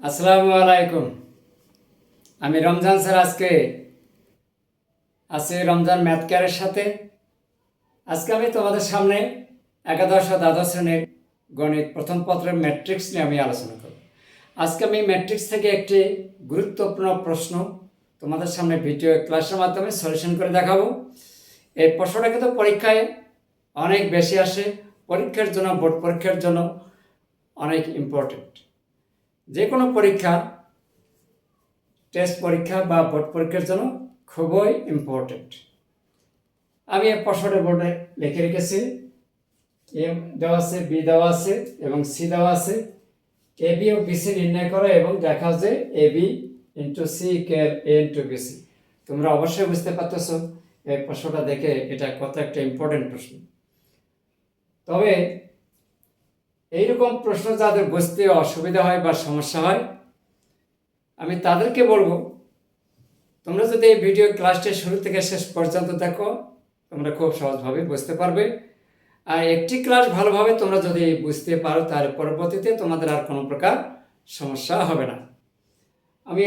আসসালামু আলাইকুম। আমি রমজান স্যার। আজকে আছি রমজান ম্যাথ কেয়ারের সাথে। আজকে আমি তোমাদের সামনে একাদশ ও দ্বাদশ শ্রেণীর গণিত প্রথম পত্রের ম্যাট্রিক্স নিয়ে আমি আলোচনা করব। আজকে আমি ম্যাট্রিক্স থেকে একটি গুরুত্বপূর্ণ প্রশ্ন তোমাদের সামনে ভিডিও ক্লাসের মাধ্যমে সলিউশন করে দেখাবো। এই প্রশ্নটা কিন্তু পরীক্ষায় অনেক বেশি আসে, পরীক্ষার জন্য, বোর্ড পরীক্ষার জন্য অনেক ইম্পর্টেন্ট। যে কোনো পরীক্ষা, টেস্ট পরীক্ষা বা বোর্ড পরীক্ষার জন্য খুবই ইম্পর্টেন্ট। আমি এই প্রশ্নটা বোর্ডে লিখে রেখেছি। এ দেওয়া আছে, বি দেওয়া আছে এবং সি দেওয়া আছে। এ বি ও বিসি নির্ণয় করো এবং দেখাও যে এ বি ইন্টু সি ইকুয়াল এ ইন্টু বিসি। তোমরা অবশ্যই বুঝতে পারতেছো এই প্রশ্নটা দেখে এটা কত একটা ইম্পর্টেন্ট প্রশ্ন। তবে এইরকম প্রশ্ন যাদের বুঝতে অসুবিধা হয় বা সমস্যা হয়, আমি তাদেরকে বলবো, তোমরা যদি এই ভিডিও ক্লাসটি শুরু থেকে শেষ পর্যন্ত দেখো, তোমরা খুব সহজভাবে বুঝতে পারবে। আর একটি ক্লাস ভালোভাবে তোমরা যদি বুঝতে পারো, তার পরবর্তীতে তোমাদের আর কোনো প্রকার সমস্যা হবে না। আমি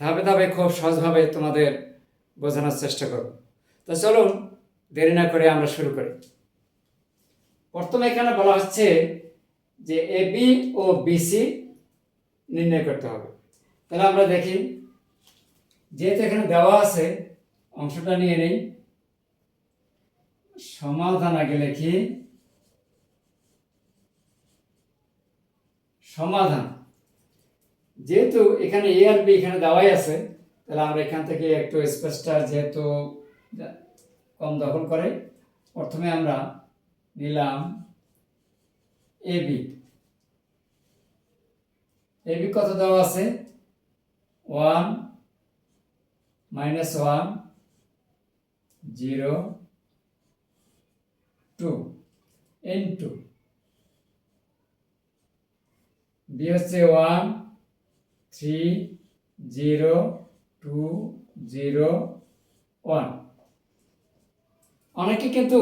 ধাপে ধাপে খুব সহজভাবে তোমাদের বোঝানোর চেষ্টা করব। তো চলুন দেরি না করে আমরা শুরু করি। প্রথমে এখানে বলা হচ্ছে যে এ বি ও বিসি নির্ণয় করতে হবে। তাহলে আমরা দেখি, যেহেতু এখানে দেওয়া আছে, অংশটা নিয়ে নেই। সমাধান আগে লিখি। সমাধান, যেহেতু এখানে এ আর বি এখানে দেওয়াই আছে, তাহলে আমরা এখান থেকে একটু স্পেসটা যেহেতু কম দখল করে, প্রথমে আমরা নিলাম এ বি। এ বি কত দেওয়া আছে? 1 - 1 0 2 ইন্টু বি হচ্ছে 1 3 0 2 0 1। অনেকে কিন্তু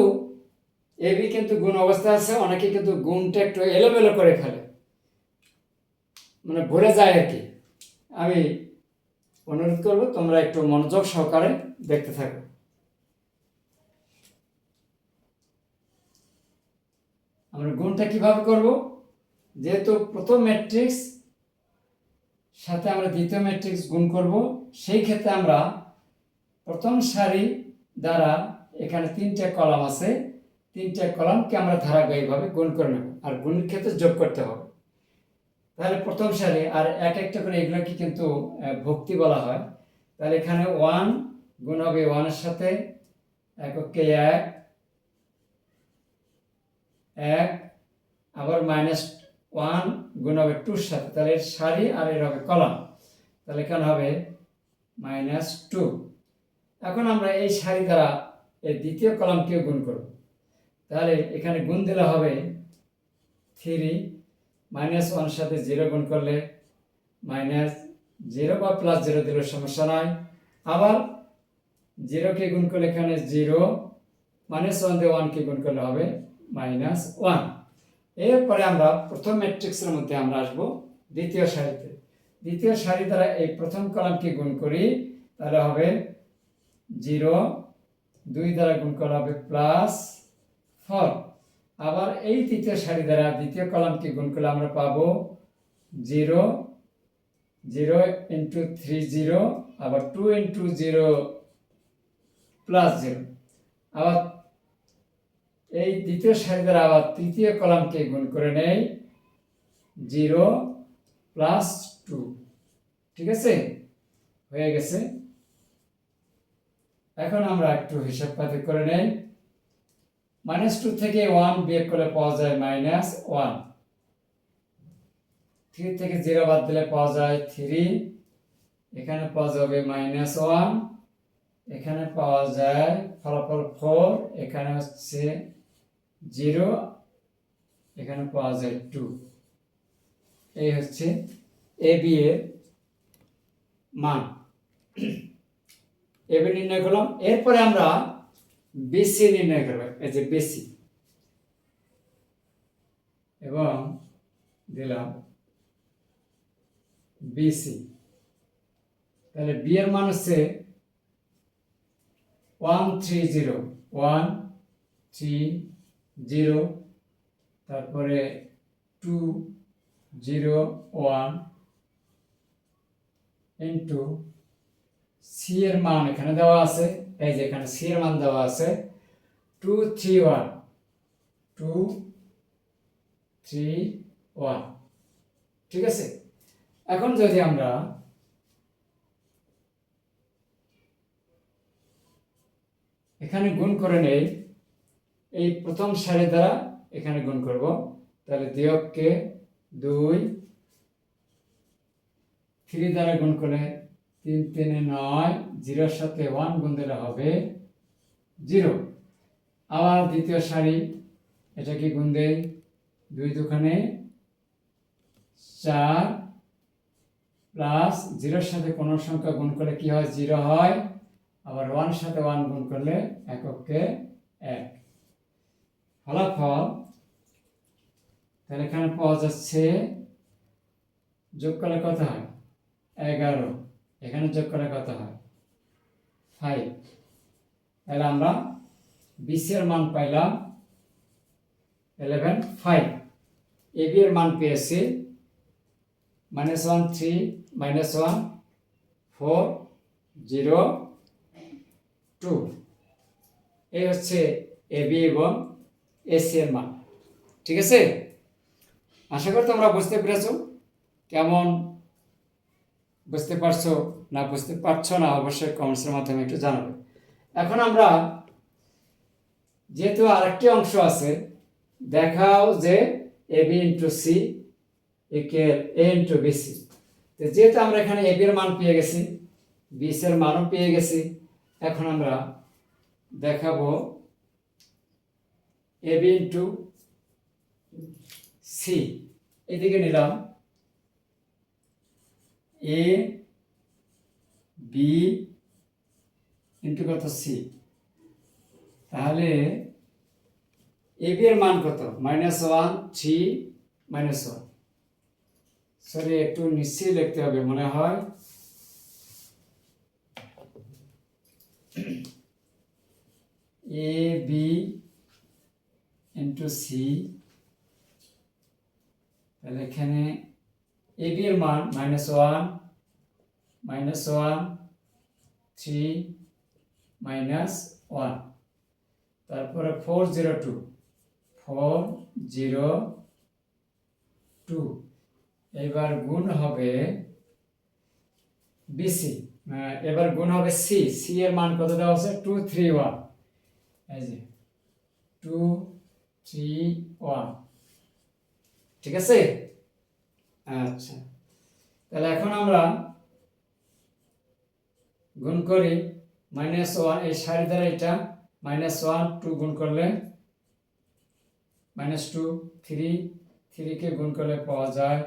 এ বি কিন্তু গুণ অবস্থা আছে, অনেকে কিন্তু গুণটা একটু এলোমেলো করে ফেলে, মানে ভরে যায় আর কি। আমি অনুরোধ করবো তোমরা একটু মনোযোগ সহকারে দেখতে থাকো। আমরা গুণটা কিভাবে করব? যেহেতু প্রথম ম্যাট্রিক্স সাথে আমরা দ্বিতীয় ম্যাট্রিক্স গুণ করব, সেই ক্ষেত্রে আমরা প্রথম সারি দ্বারা, এখানে 3টা কলাম আছে, 3টা কলামকে আমরা ধারাবাহিকভাবে গুণ করে নেব, আর গুণের ক্ষেত্রে যোগ করতে হবে। তাহলে প্রথম সারি আর এক একটা করে এগুলোকে কিন্তু ভক্তি বলা হয়। তাহলে এখানে 1 গুণ হবে 1 এর সাথে, এককে 1 1, আবার -1 গুণ হবে 2 এর সাথে, তাহলে এর সারি আর এর হবে কলাম, তাহলে এখানে হবে -2। এখন আমরা এই সারি দ্বারা এই দ্বিতীয় কলামকে গুণ করব। তাহলে এখানে গুণ দিলে হবে 3, -1 এর সাথে 0 গুণ করলে -0 বা +0 দিলে সমস্যা নাই। আবার 0কে গুণ করলে এখানে 0, -1 দিয়ে 1কে গুণ করলে হবে -1। এরপরে আমরা প্রথম ম্যাট্রিক্সের মধ্যে আমরা আসবো দ্বিতীয় সারিতে। দ্বিতীয় সারি দ্বারা এই প্রথম কলামকে গুণ করি, তাহলে হবে 0, 2 দ্বারা গুণ করা হবে +4। আবার এই তৃতীয় সারি দ্বারা দ্বিতীয় কলামকে গুণ করলে আমরা পাবো 0, 0 × 3 0, আবার 2 × 0 +0। আবার এই দ্বিতীয় সারি দ্বারা আবার তৃতীয় কলামকে গুণ করে নেই 0 + 2। ঠিক আছে, হয়ে গেছে। এখন আমরা একটু হিসাব পাতি করে নেই। -2 থেকে 1 বিয়োগ করলে পাওয়া যায় -1, 3 থেকে 0 বাদ দিলে পাওয়া যায় 3, এখানে পাওয়া যাবে -1, এখানে পাওয়া যায় ফলাফল 4, এখানে হচ্ছে 0, এখানে পাওয়া যায় 2। এই হচ্ছে এ বি এর মান। এ বি নির্ণয় করলাম। এরপরে আমরা বিসি নির্ণয় করব। এই যে বিসি, এবং দিলাম বিসি। তাহলে বি এর মান হচ্ছে 130 তারপরে 201 ইন্টু সি এর মান এখানে দেওয়া আছে, এই যে এখানে সি এর মান দেওয়া আছে 231 ঠিক আছে। এখন যদি আমরা এখানে গুণ করে নেই, এই প্রথম সারি দ্বারা এখানে গুণ করব, তাহলে দিয়ককে 2 3 দ্বারা গুণ করলে 3 3 9, 0 সাথে 1 গুণ দিলে হবে 0। আবার দ্বিতীয় সারি, এটাকে গুণ দেই, 2 দুখানে 4 প্লাস 0 সাথে কোনো সংখ্যা গুণ করলে কি হয় 0 হয়, আবার 1 সাথে 1 গুণ করলে এককে 1। ফলাফল তাহলে এখানে পাওয়া যাচ্ছে, যোগ করলে কত হয় 11, এখানে যোগ করলে কত হয় 5। তাহলে আমরা বিসি এর মান পাইলাম 11.5। এবি এর মান পেয়েছি -1 3 -1 4 0 2। এই হচ্ছে এবি এবং এসি এর মান। ঠিক আছে, আশা করি তোমরা বুঝতে পেরেছো। কেমন বুঝতে পারছো না বুঝতে পারছো না অবশ্যই কমেন্টসের মাধ্যমে একটু জানাবে। এখন আমরা যেহেতু আরেকটি অংশ আছে, দেখাও যে এবি ইন্টু সি ইকুয়াল এ ইন্টু বিসি। তো যেহেতু আমরা এখানে এবি এর মান পেয়ে গেছি, বিসি এর মানও পেয়ে গেছি, এখন আমরা দেখাবো এবি ইন্টু সি। এদিকে নিলাম এ বি ইন্টু কত সি। তাহলে এবি এর মান কত -1 3 -1, সরি একটু নিশ্চয়ই লিখতে হবে মনে হয়, এ বি ইন্টু সি। তাহলে এখানে এবি এর মান -1 3 -1, তারপরে 402 এবার গুণ হবে বিসি, এবার গুণ হবে সি। সি এর মান কত দেওয়া আছে 231, এই যে 231। ঠিক আছে, আচ্ছা। তাহলে এখন আমরা গুণ করি -1, এই সারি দ্বারা এটা -1 2 গুণ করলে -2 3 3 কে গুণ করলে পাওয়া যায়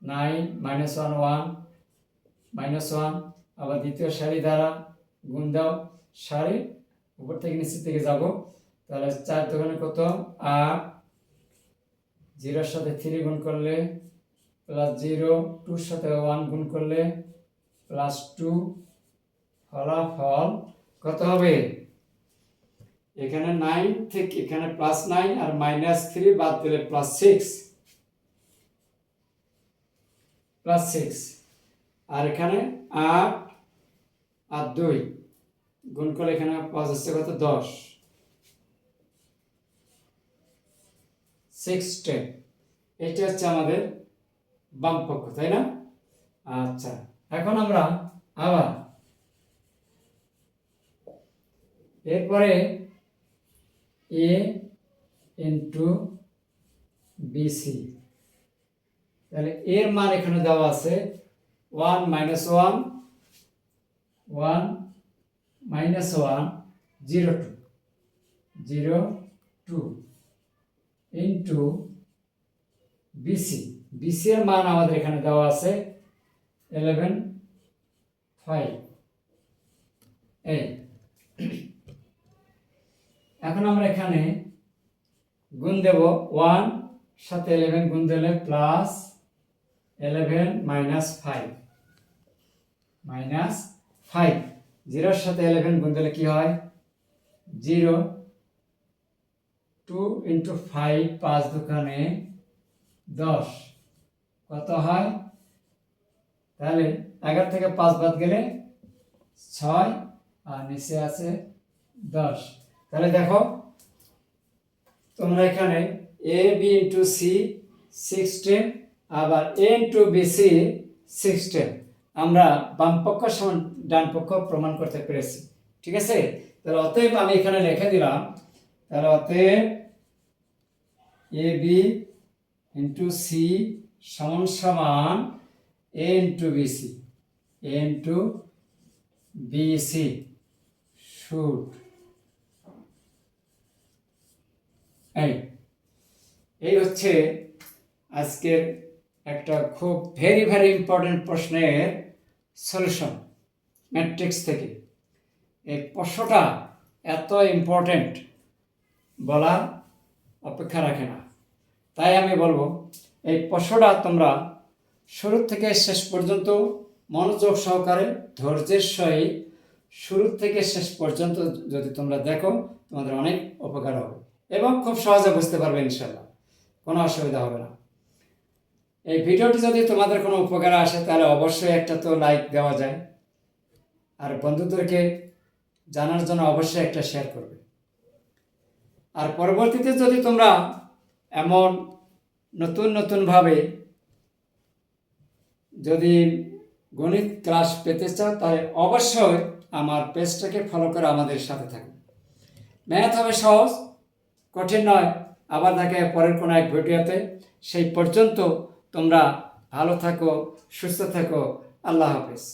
9 -1 1 -1। আবার দ্বিতীয় সারি দ্বারা গুণ দাও, সারি উপর থেকে নিচের থেকে যাব, তাহলে 4 দোকানে কত 8, 0 সাথে 3 গুণ করলে +0, 2 সাথে 1 গুণ করলে +2। ফলাফল কত হবে, এখানে 9 থেকে এখানে +9 আর -3 বাদ দিলে +6, আর এখানে 8 আর 2 গুণ করলে এখানে পাওয়া যাচ্ছে কত 10, 610। এটা হচ্ছে আমাদের বাম পক্ষ, তাই না? আচ্ছা, এখন আমরা আবার এরপরে এ ইন্টু বিসি। তাহলে এর মান এখানে দেওয়া আছে 1 -1 1 -1 0 2 ইন্টু বিসি। বিসি এর মান আমাদের এখানে দেওয়া আছে 11.5। এই এখন আমরা এখানে গুণ দেব, 1 সাথে 11 গুণ দিলে 11 মাইনাস 5 মাইনাস 5, 0-র সাথে 11 গুণ দিলে কি হয়? 0, 2 ইন্টু 5, 5 দুখানে 10, কত হয়? তাহলে 11 থেকে 5 বাদ গেলে 6, আর নিচে আছে 10। তাহলে দেখো তোমরা এখানে এ বি ইন্টু সি 16, আবার এ ইন্টু বিসি 16, আমরা বাম পক্ষ সমান ডান পক্ষ প্রমাণ করতে পেরেছি। ঠিক আছে, তাহলে অতএব আমি এখানে লিখে দিলাম, তাহলে অতএব এ বি ইন্টু সি সমান সমান A into BC, A into BC should, এই হচ্ছে আজকের একটা খুব ভেরি ভেরি ইম্পর্টেন্ট প্রশ্নের সলিউশন ম্যাট্রিক্স থেকে। এই প্রশ্নটা এত ইম্পর্টেন্ট বলার অপেক্ষা রাখে না, তাই আমি বলবো এই প্রশ্নটা তোমরা শুরু থেকে শেষ পর্যন্ত মনোযোগ সহকারে ধৈর্যের সহিত শুরু থেকে শেষ পর্যন্ত যদি তোমরা দেখো, তোমাদের অনেক উপকার হবে এবং খুব সহজে বুঝতে পারবে, ইনশাল্লাহ কোনো অসুবিধা হবে না। এই ভিডিওটি যদি তোমাদের কোনো উপকার আসে তাহলে অবশ্যই একটা তো লাইক দেওয়া যায়, আর বন্ধুদেরকে জানার জন্য অবশ্যই একটা শেয়ার করবে। আর পরবর্তীতে যদি তোমরা এমন নতুন নতুনভাবে যদি গণিত ক্লাস পেতে চাও তাহলে অবশ্যই আমার পেজটাকে ফলো করে আমাদের সাথে থাকবে। ম্যাথ হবে সহজ, কঠিন নয়। আবার দেখা পরের কোনো এক ভিডিওতে, সেই পর্যন্ত তোমরা ভালো থাকো, সুস্থ থাকো। আল্লাহ হাফেজ।